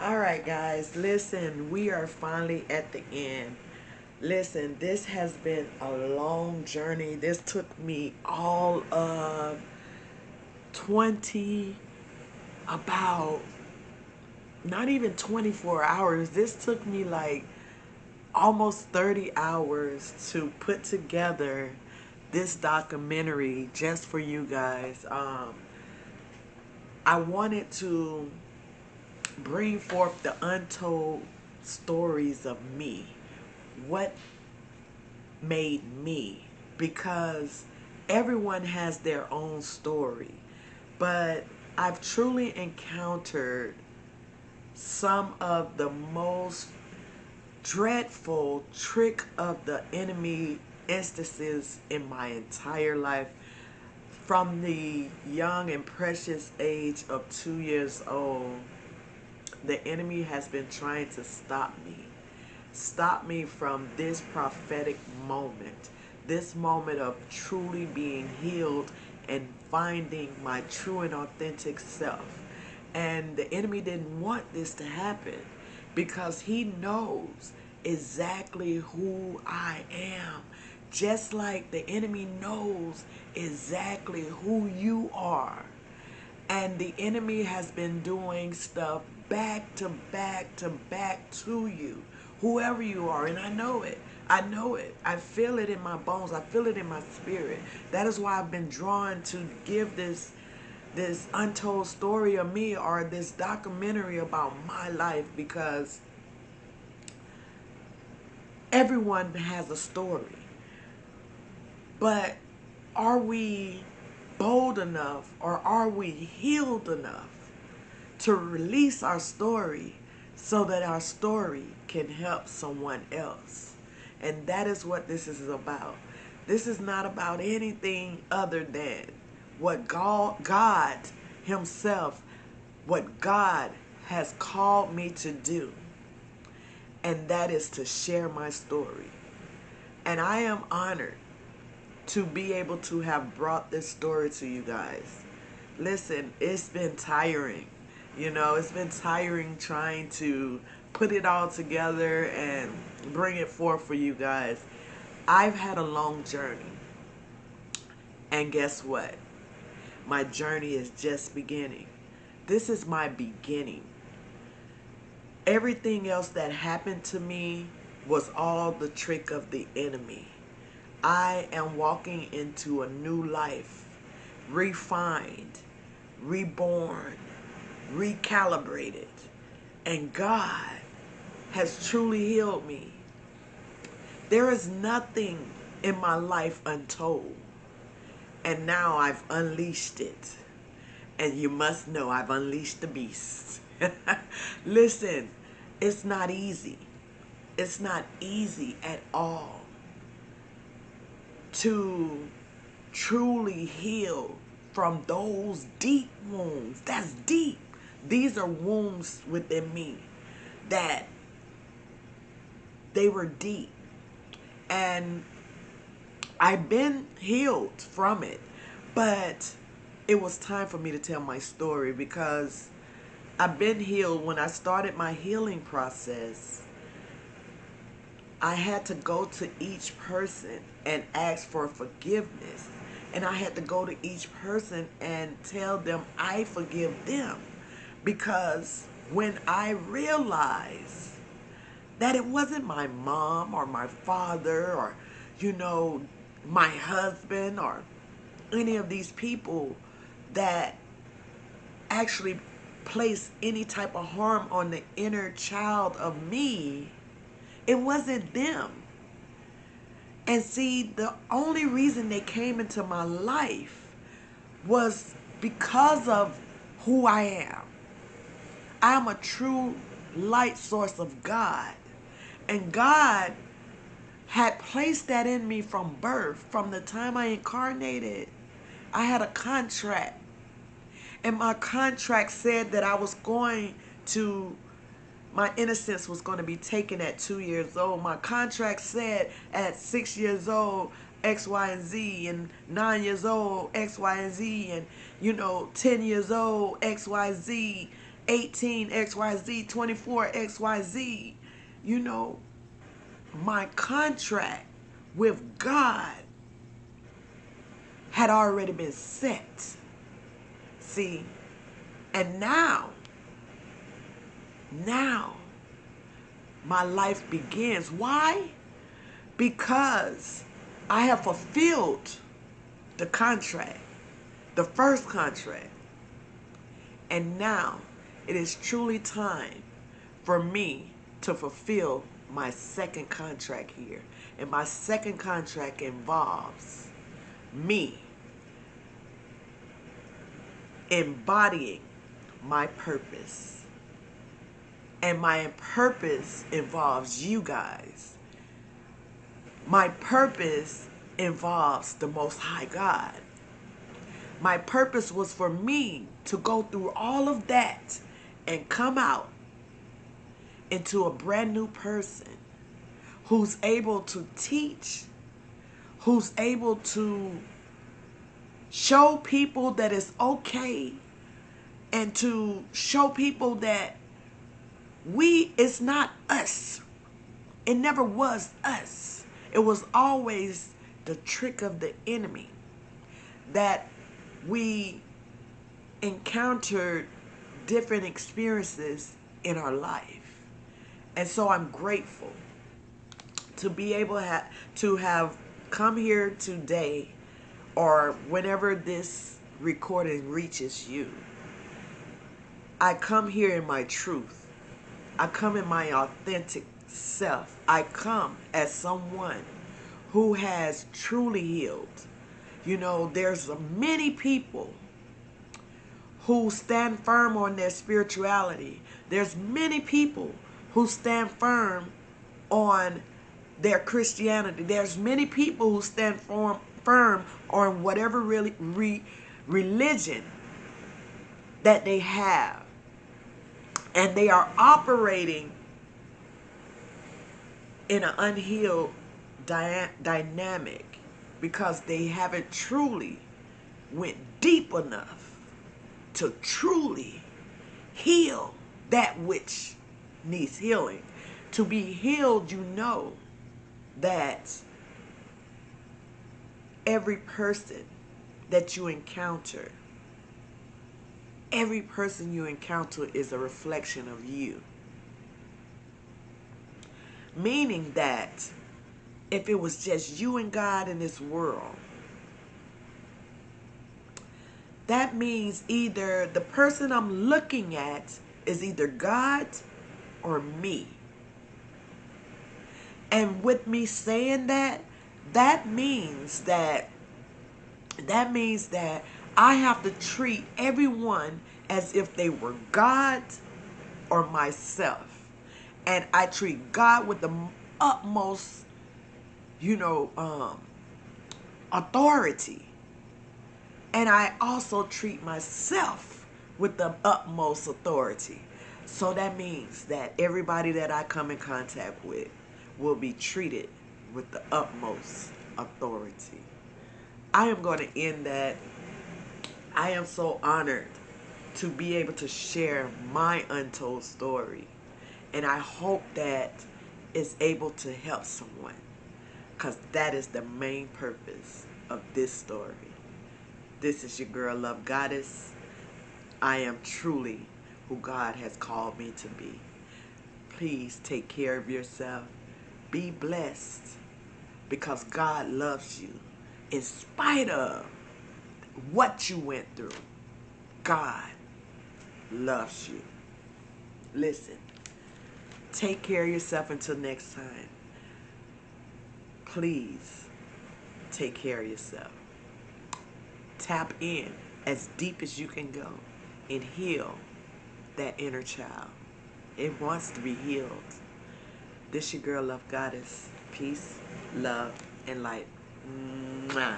All right, guys, listen, we are finally at the end. Listen, this has been a long journey. This took me all of 20, about not even 24 hours. This took me like almost 30 hours to put together this documentary just for you guys. I wanted to bring forth the untold stories of me. What made me? Because everyone has their own story. But I've truly encountered some of the most dreadful trick of the enemy instances in my entire life, from the young and precious age of 2 years old. The enemy has been trying to stop me from this prophetic moment, this moment of truly being healed and finding my true and authentic self. And the enemy didn't want this to happen because he knows exactly who I am. Just like the enemy knows exactly who you are. And the enemy has been doing stuff back to back to back to you, whoever you are. And I know it. I know it. I feel it in my bones. I feel it in my spirit. That is why I've been drawn to give this untold story of me, or this documentary about my life, because everyone has a story. But are we bold enough, or are we healed enough to release our story so that our story can help someone else? And that is what this is about. This is not about anything other than what God Himself, what God has called me to do, and that is to share my story. And I am honored to be able to have brought this story to you guys. Listen, it's been tiring. It's been tiring trying to put it all together and bring it forth for you guys. I've had a long journey. And guess what? My journey is just beginning. This is my beginning. Everything else that happened to me was all the trick of the enemy. I am walking into a new life, refined, reborn, recalibrated, and God has truly healed me. There is nothing in my life untold, and now I've unleashed it. And you must know I've unleashed the beast. Listen, it's not easy. It's not easy at all to truly heal from those deep wounds. That's deep. These are wounds within me that they were deep. And I've been healed from it. But it was time for me to tell my story, because I've been healed. When I started my healing process, I had to go to each person and ask for forgiveness. And I had to go to each person and tell them I forgive them. Because when I realized that it wasn't my mom or my father or, my husband or any of these people that actually place any type of harm on the inner child of me, it wasn't them. And see, the only reason they came into my life was because of who I am. I am a true light source of God. And God had placed that in me from birth. From the time I incarnated, I had a contract. And my contract said that my innocence was going to be taken at 2 years old. My contract said at 6 years old, X, Y, and Z, and 9 years old, X, Y, and Z, and 10 years old, X, Y, Z. 18 XYZ, 24 XYZ. You know, my contract with God had already been set. See, and now my life begins. Why? Because I have fulfilled the contract, the first contract. And now it is truly time for me to fulfill my second contract here. And my second contract involves me embodying my purpose. And my purpose involves you guys. My purpose involves the Most High God. My purpose was for me to go through all of that and come out into a brand new person who's able to teach, who's able to show people that it's okay, and to show people that it's not us. It never was us. It was always the trick of the enemy that we encountered different experiences in our life. And so I'm grateful to be able to have come here today, or whenever this recording reaches you. I come here in my truth. I come in my authentic self. I come as someone who has truly healed. You know, there's many people who stand firm on their spirituality. There's many people who stand firm on their Christianity. There's many people who stand firm on whatever religion that they have. And they are operating in an unhealed dynamic because they haven't truly went deep enough to truly heal that which needs healing. To be healed, you know that every person that you encounter, every person you encounter is a reflection of you. Meaning that if it was just you and God in this world, that means either the person I'm looking at is either God or me. And with me saying that, that means that I have to treat everyone as if they were God or myself. And I treat God with the utmost, authority. And I also treat myself with the utmost authority. So that means that everybody that I come in contact with will be treated with the utmost authority. I am going to end that. I am so honored to be able to share my untold story. And I hope that it's able to help someone, because that is the main purpose of this story. This is your girl, Love Goddess. I am truly who God has called me to be. Please take care of yourself. Be blessed, because God loves you. In spite of what you went through, God loves you. Listen, take care of yourself until next time. Please take care of yourself. Tap in as deep as you can go and heal that inner child. It wants to be healed. This your girl, Love Goddess. Peace, love, and light. Mwah.